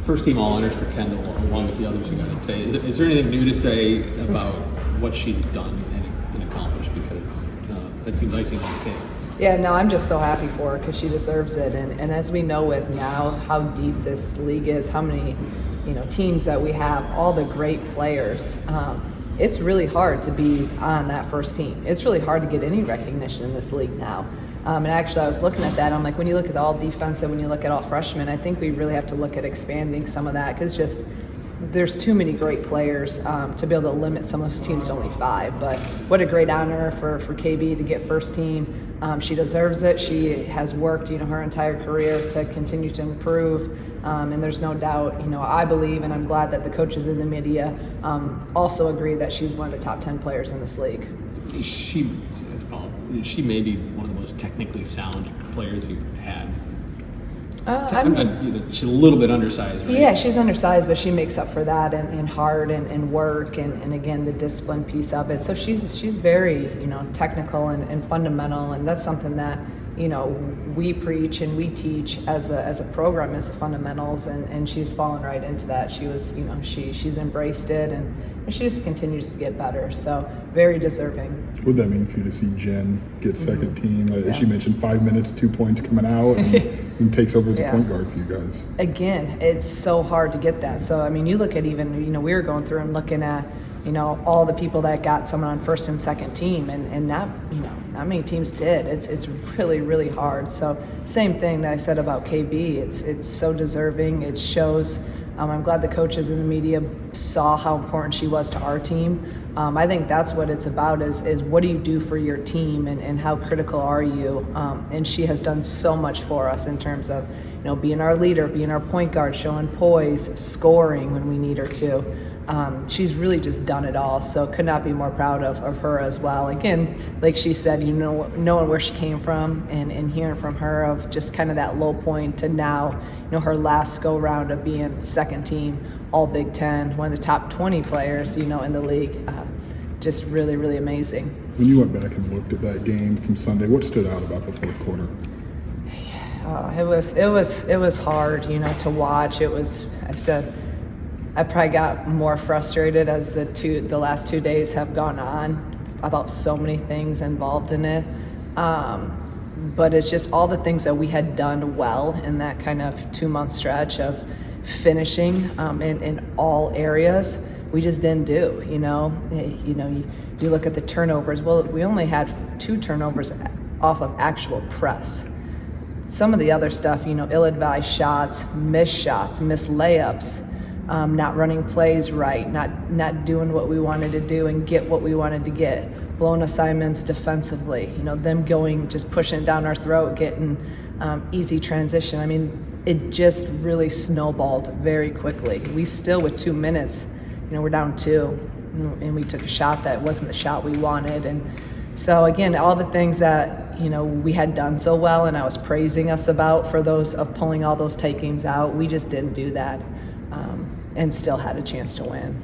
first team all honors for Kendall, along with the others who got it today. Is there anything new to say about what she's done and accomplished? Because that seems icing on the cake. Yeah, no, I'm just so happy for her because she deserves it. And as we know with now how deep this league is, how many teams that we have, all the great players, it's really hard to be on that first team. It's really hard to get any recognition in this league now. And actually, I was looking at that. I'm like, when you look at all defensive, when you look at all freshmen, I think we really have to look at expanding some of that because just there's too many great players to be able to limit some of those teams to only 5. But what a great honor for KB to get first team. She deserves it. She has worked, her entire career to continue to improve. And there's no doubt, I believe, and I'm glad that the coaches in the media also agree that she's one of the top 10 players in this league. She may be one of the most technically sound players you've had. She's a little bit undersized, right? Yeah, she's undersized, but she makes up for that in heart and work and again the discipline piece of it. So she's very technical and fundamental, and that's something that we preach and we teach as a program is the fundamentals, and she's fallen right into that. She was she's embraced it and she just continues to get better. So very deserving. What would that mean for you to see Jen get second team? As she mentioned, 5 minutes, 2 points coming out, and takes over as a point guard for you guys. Again, it's so hard to get that. So, I mean, you look at even, we were going through and looking at, all the people that got someone on first and second team, and not many teams did. It's really, really hard. So, same thing that I said about KB. It's so deserving. It shows. I'm glad the coaches in the media saw how important she was to our team. I think that's what it's about is what do you do for your team and how critical are you? And she has done so much for us in terms of, being our leader, being our point guard, showing poise, scoring when we need her to. She's really just done it all. So could not be more proud of her as well. Again, like she said, knowing where she came from and hearing from her of just kind of that low point to now, her last go round of being second team, all Big Ten, one of the top 20 players, in the league. Just really, really amazing. When you went back and looked at that game from Sunday, what stood out about the fourth quarter? It was hard, to watch. I probably got more frustrated as the last 2 days have gone on about so many things involved in it. But it's just all the things that we had done well in that kind of 2-month stretch of finishing in all areas. We just didn't do, you look at the turnovers. Well, we only had 2 turnovers off of actual press. Some of the other stuff, ill-advised shots, missed layups, not running plays right, not doing what we wanted to do and get what we wanted to get, blown assignments defensively, them just pushing it down our throat, getting easy transition. I mean, it just really snowballed very quickly. We still, with 2 minutes, we're down 2, and we took a shot that wasn't the shot we wanted. And so again, all the things that, we had done so well and I was praising us about for those of pulling all those tight games out, we just didn't do that and still had a chance to win.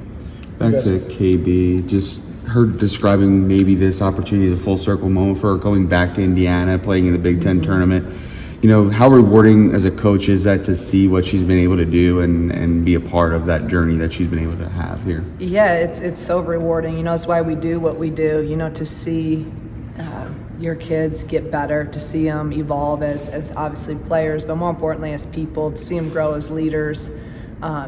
Back to KB, just her describing maybe this opportunity as a full circle moment for her going back to Indiana, playing in the Big Ten tournament. How rewarding as a coach is that to see what she's been able to do and be a part of that journey that she's been able to have here? Yeah, it's so rewarding. It's why we do what we do, to see your kids get better, to see them evolve as obviously players, but more importantly as people, to see them grow as leaders,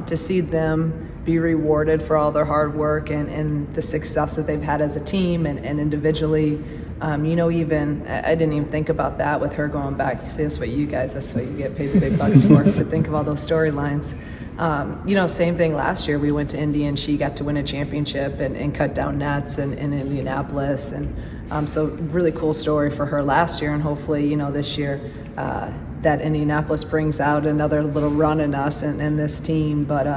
to see them be rewarded for all their hard work and the success that they've had as a team and individually. Even I didn't even think about that with her going back. You see, that's what you get paid the big bucks for, to think of all those storylines. Same thing last year. We went to Indy and she got to win a championship and cut down nets in Indianapolis. And so really cool story for her last year. And hopefully, this year that Indianapolis brings out another little run in us and this team. But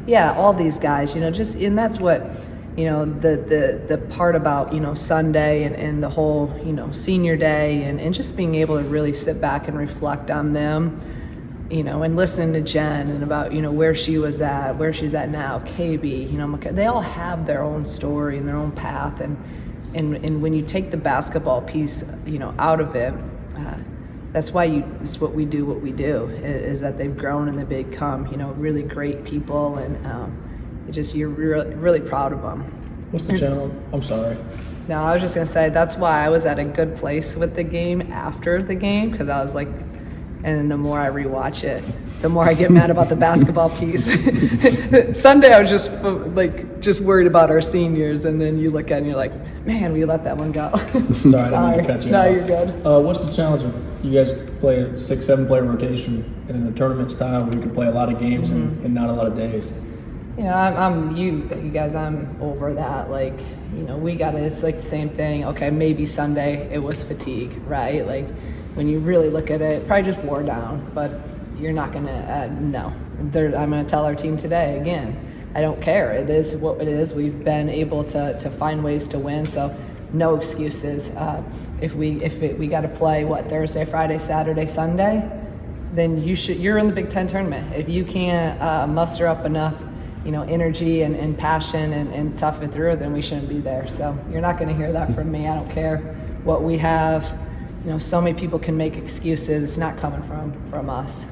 all these guys, and that's what, the part about, Sunday and the whole, senior day and just being able to really sit back and reflect on them, and listening to Jen and about, where she was at, where she's at now, KB, they all have their own story and their own path. And when you take the basketball piece, out of it, that's why it's what we do, is that they've grown and they've become, really great people, and you're really proud of them. What's the challenge? I'm sorry. No, I was just gonna say that's why I was at a good place with the game after the game, because I was like, and the more I rewatch it, the more I get mad about the basketball piece. Sunday I was just worried about our seniors, and then you look at it and you're like, man, we let that one go. Sorry, I didn't mean to cut you No, off. you're good. What's the challenge of you guys play a 6-7 player rotation in a tournament style where you can play a lot of games and not a lot of days? I'm over that. It's like the same thing. Okay, maybe Sunday it was fatigue, right? Like when you really look at it, probably just wore down, but you're not gonna, no. I'm gonna tell our team today, again, I don't care. It is what it is. We've been able to find ways to win, so no excuses. If we got to play, Thursday, Friday, Saturday, Sunday, then you're in the Big Ten tournament. If you can't muster up enough energy and passion and tough it through, then we shouldn't be there. So you're not going to hear that from me. I don't care what we have. So many people can make excuses. It's not coming from us.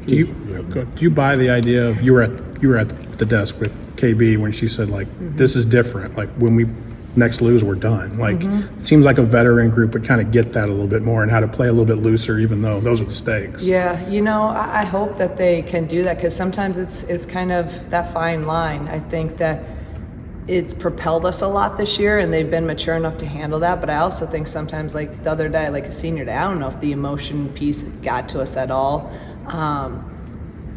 Do you buy the idea of you were at the desk with KB when she said this is different, like when we next lose we're done, it seems like a veteran group would kind of get that a little bit more and how to play a little bit looser, even though those are the stakes. Yeah, I hope that they can do that, because sometimes it's kind of that fine line. I think that it's propelled us a lot this year, and they've been mature enough to handle that. But I also think sometimes, like the other day, like a senior day, I don't know if the emotion piece got to us at all.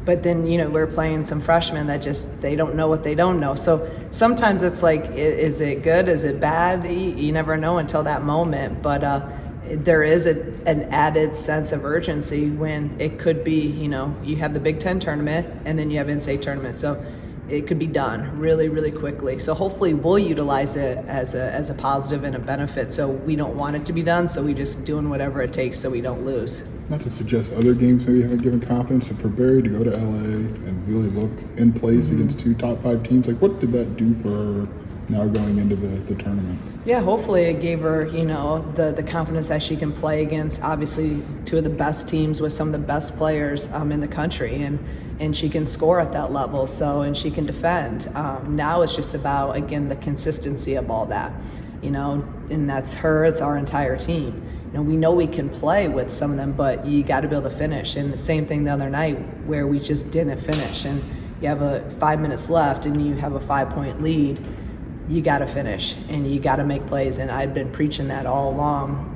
But then, we're playing some freshmen that they don't know what they don't know. So sometimes it's like, is it good? Is it bad? You never know until that moment. But there is an added sense of urgency when it could be, you have the Big Ten tournament and then you have in-state tournament. So it could be done really, really quickly. So hopefully we'll utilize it as a positive and a benefit. So we don't want it to be done. So we just doing whatever it takes so we don't lose. Not to suggest other games maybe haven't given confidence, but for Barry to go to LA and really look in place against 2 top 5 teams, what did that do for her now going into the tournament? Yeah, hopefully it gave her, the confidence that she can play against, obviously, 2 of the best teams with some of the best players in the country, and she can score at that level, and she can defend. Now it's just about, again, the consistency of all that, and that's her, it's our entire team. We know we can play with some of them, but you got to be able to finish. And the same thing the other night where we just didn't finish, and you have 5 minutes left and you have a 5-point lead. You got to finish and you got to make plays. And I've been preaching that all along.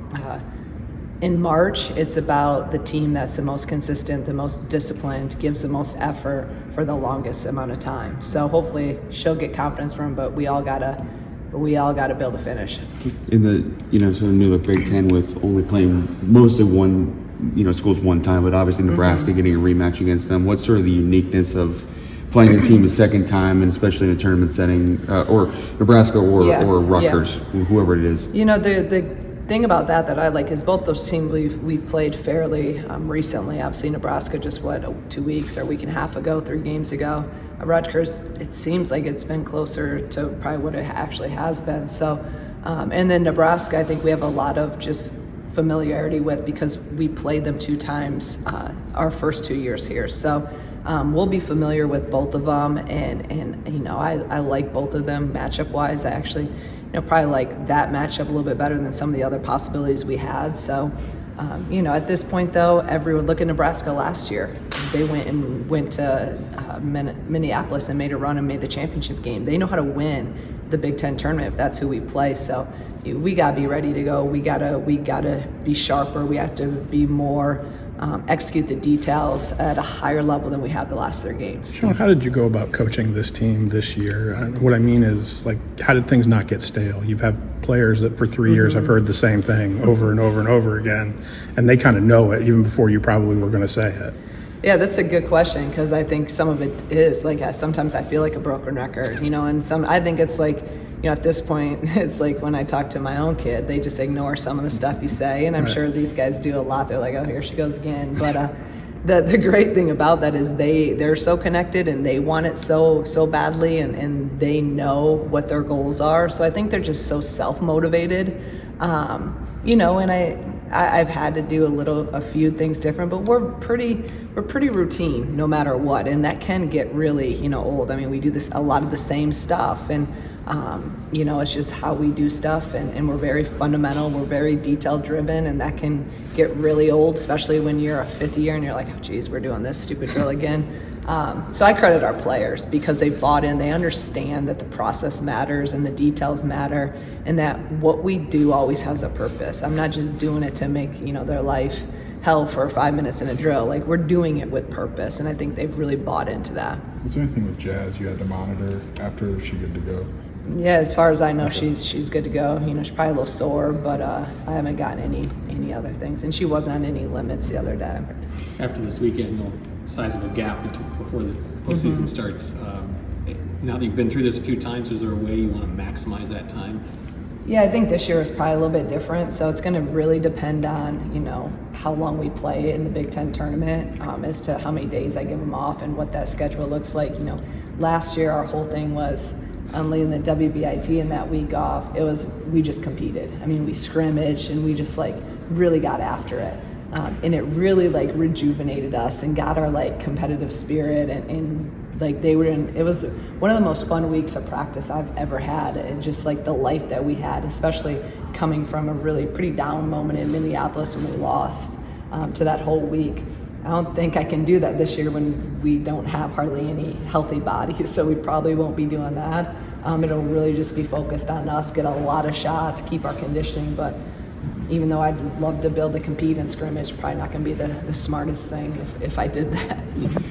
In March, it's about the team that's the most consistent, the most disciplined, gives the most effort for the longest amount of time. So hopefully she'll get confidence from him, but we all gotta be able to finish. In the sort of new look Big Ten with only playing most of one schools one time, but obviously Nebraska getting a rematch against them. What's sort of the uniqueness of playing a team a second time, and especially in a tournament setting, or Nebraska or Rutgers, whoever it is? The thing about that I like is both those teams we've played fairly recently. Obviously Nebraska just 2 weeks or a week and a half ago, 3 games ago. Rutgers, it seems like it's been closer to probably what it actually has been. So, and then Nebraska, I think we have a lot of just familiarity with, because we played them 2 times our first 2 years here. So we'll be familiar with both of them, and I like both of them matchup wise. I actually probably like that matchup a little bit better than some of the other possibilities we had. So at this point though, everyone look at Nebraska last year. They went to Minneapolis and made a run and made the championship game. They know how to win the Big Ten tournament if that's who we play. So we gotta be ready to go. We gotta be sharper. We have to be more execute the details at a higher level than we have the last 3 games. Shauna, how did you go about coaching this team this year? What I mean is, how did things not get stale? You've had players that for 3 years have heard the same thing over and over and over again, and they kind of know it even before you probably were going to say it. Yeah, that's a good question, because I think some of it is sometimes I feel like a broken record, and I think it's at this point, it's like when I talk to my own kid, they just ignore some of the stuff you say, and I'm sure these guys do a lot. They're like, oh, here she goes again. But the great thing about that is they're so connected and they want it so badly, and they know what their goals are. So I think they're just so self-motivated, and I've had to do a few things different, but we're pretty routine no matter what, and that can get really, old. I mean, we do a lot of the same stuff, and it's just how we do stuff, and we're very fundamental, we're very detail driven, and that can get really old, especially when you're a fifth year and you're like, oh geez, we're doing this stupid drill again. So I credit our players because they bought in, they understand that the process matters and the details matter, and that what we do always has a purpose. I'm not just doing it to make, their life hell for 5 minutes in a drill. Like, we're doing it with purpose, and I think they've really bought into that. Was there anything with Jazz you had to monitor after she good to go? Yeah, as far as I know, she's good to go. She's probably a little sore, but I haven't gotten any other things, and she wasn't on any limits the other day. After this weekend, sizable gap before the postseason starts. Now that you've been through this a few times, is there a way you want to maximize that time? Yeah, I think this year is probably a little bit different. So it's going to really depend on, how long we play in the Big Ten tournament, as to how many days I give them off and what that schedule looks like. Last year our whole thing was leading the WBIT and that week off. We just competed. I mean, we scrimmaged and we just really got after it. And it really rejuvenated us and got our competitive spirit and it was one of the most fun weeks of practice I've ever had, and just the life that we had, especially coming from a really pretty down moment in Minneapolis when we lost, to that whole week. I don't think I can do that this year when we don't have hardly any healthy bodies, so we probably won't be doing that. It'll really just be focused on us, get a lot of shots, keep our conditioning, but even though I'd love to build to compete and scrimmage, probably not going to be the smartest thing if I did that.